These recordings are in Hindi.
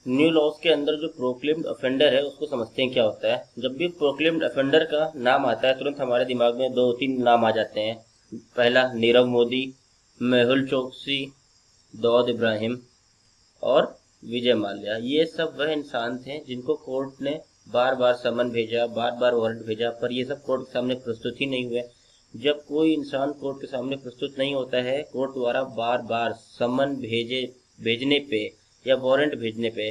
न्यू लॉज के अंदर जो प्रोक्लेम्ड ऑफेंडर है उसको समझते हैं क्या होता है। जब भी प्रोक्लेम्ड ऑफेंडर का नाम आता है तुरंत हमारे दिमाग में दो तीन नाम आ जाते हैं। पहला नीरव मोदी, मेहुल चोकसी, दाऊद इब्राहिम और विजय माल्या। ये सब वह इंसान थे जिनको कोर्ट ने बार बार समन भेजा, बार बार वारंट भेजा, पर ये सब कोर्ट के सामने प्रस्तुत ही नहीं हुए। जब कोई इंसान कोर्ट के सामने प्रस्तुत नहीं होता है कोर्ट द्वारा बार बार समन भेजने पे या वारंट भेजने पे,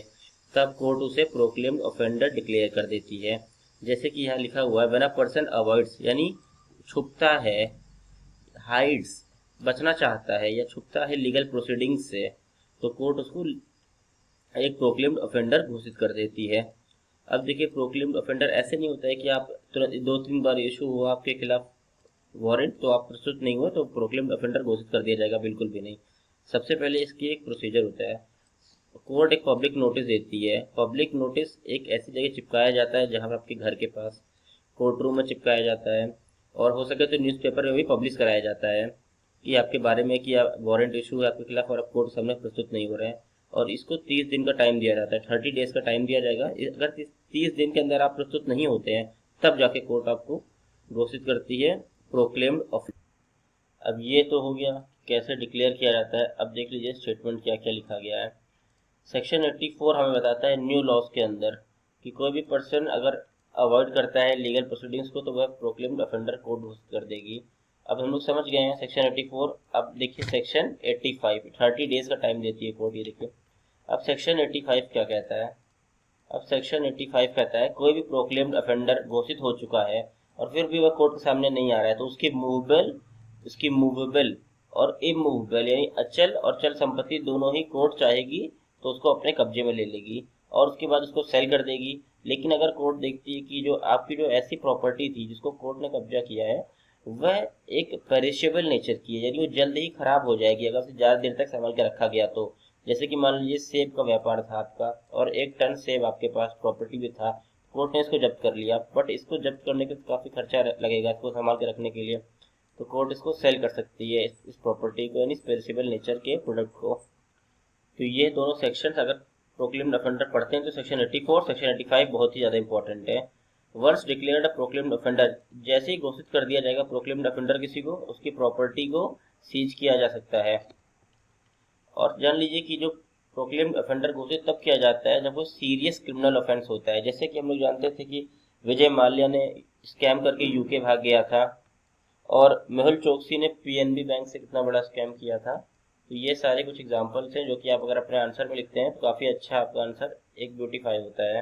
तब कोर्ट उसे प्रोक्लेम्ड ऑफेंडर डिक्लेयर कर देती है। जैसे कि यहाँ लिखा हुआ है, व्हेन अ पर्सन अवॉइड्स यानी छुपता है, हाइड्स बचना चाहता है या छुपता है लीगल प्रोसीडिंग्स से, तो कोर्ट उसको एक प्रोक्लेम्ड ऑफेंडर घोषित कर देती है। अब देखिए, प्रोक्लेम्ड ऑफेंडर ऐसे नहीं होता है कि आप तुरंत दो तीन बार इशू हुआ आपके खिलाफ वारंट तो आप प्रस्तुत नहीं हुए तो प्रोक्लेम्ड ऑफेंडर घोषित कर दिया जाएगा, बिल्कुल भी नहीं। सबसे पहले इसकी एक प्रोसीजर होता है। कोर्ट एक पब्लिक नोटिस देती है। पब्लिक नोटिस एक ऐसी जगह चिपकाया जाता है जहां पर आपके घर के पास कोर्ट रूम में चिपकाया जाता है, और हो सके तो न्यूज़पेपर में भी पब्लिश कराया जाता है कि आपके बारे में कि वारंट इशू है आपके खिलाफ और आप कोर्ट सामने प्रस्तुत नहीं हो रहे हैं। और इसको 30 दिन का टाइम दिया जाता है, 30 डेज का टाइम दिया जाएगा। अगर 30 दिन के अंदर आप प्रस्तुत नहीं होते हैं तब जाके कोर्ट आपको घोषित करती है प्रोक्लेम्ड ऑफेंडर। अब ये तो हो गया कैसे डिक्लेयर किया जाता है। अब देख लीजिए स्टेटमेंट क्या क्या लिखा गया है। सेक्शन 84 हमें बताता है न्यू लॉज के अंदर कि कोई भी पर्सन अगर अवॉइड करता है लीगल प्रोसीडिंग्स को तो वह प्रोक्लेम्ड ऑफेंडर कोर्ट घोषित कर देगी। अब हम लोग समझ गए हैं सेक्शन 84। अब देखिए सेक्शन 85, 30 डेज का टाइम देती है कोर्ट, ये देखिए। अब सेक्शन 85 क्या कहता है। अब सेक्शन 85 कहता है कोई भी प्रोक्लेम्ड ऑफेंडर घोषित हो चुका है और फिर भी वह कोर्ट के सामने नहीं आ रहा है तो उसकी मूवेबल और इमूवेबल यानी अचल और चल संपत्ति दोनों ही कोर्ट चाहेगी तो उसको अपने कब्जे में ले लेगी और उसके बाद उसको सेल कर देगी। लेकिन अगर कोर्ट देखती है कि जो आपकी जो ऐसी प्रॉपर्टी थी जिसको कोर्ट ने कब्जा किया है वह एक पेरिशेबल नेचर की है, यानी वो जल्द ही खराब हो जाएगी अगर उसे ज्यादा देर तक संभाल के रखा गया तो। जैसे कि मान लीजिए सेब का व्यापार था आपका और 1 टन सेब आपके पास प्रॉपर्टी भी था, कोर्ट ने इसको जब्त कर लिया, बट इसको जब्त करने के काफी खर्चा लगेगा इसको संभाल के रखने के लिए, तो कोर्ट इसको सेल कर सकती है इस प्रॉपर्टी को यानी पेरिशेबल नेचर के प्रोडक्ट को। तो ये दोनों सेक्शंस अगर प्रोक्लेम्ड ऑफेंडर पढ़ते हैं तो सेक्शन 84 सेक्शन 85 बहुत ही ज्यादा इंपॉर्टेंट है। Once declared a proclaimed offender, जैसे ही घोषित कर दिया जाएगा प्रोक्लेम्ड ऑफेंडर किसी को, उसकी प्रॉपर्टी को सीज किया जा सकता है। और जान लीजिए कि जो प्रोक्लेम्ड ऑफेंडर घोषित तब किया जाता है जब वो सीरियस क्रिमिनल ऑफेंस होता है। जैसे कि हम लोग जानते थे कि विजय माल्या ने स्कैम करके यूके भाग गया था और मेहुल चोकसी ने पीएनबी बैंक से कितना बड़ा स्कैम किया था। तो ये सारे कुछ एग्जांपल्स हैं जो कि आप अगर अपने आंसर में लिखते हैं तो काफी अच्छा आपका आंसर एक ब्यूटीफाई होता है।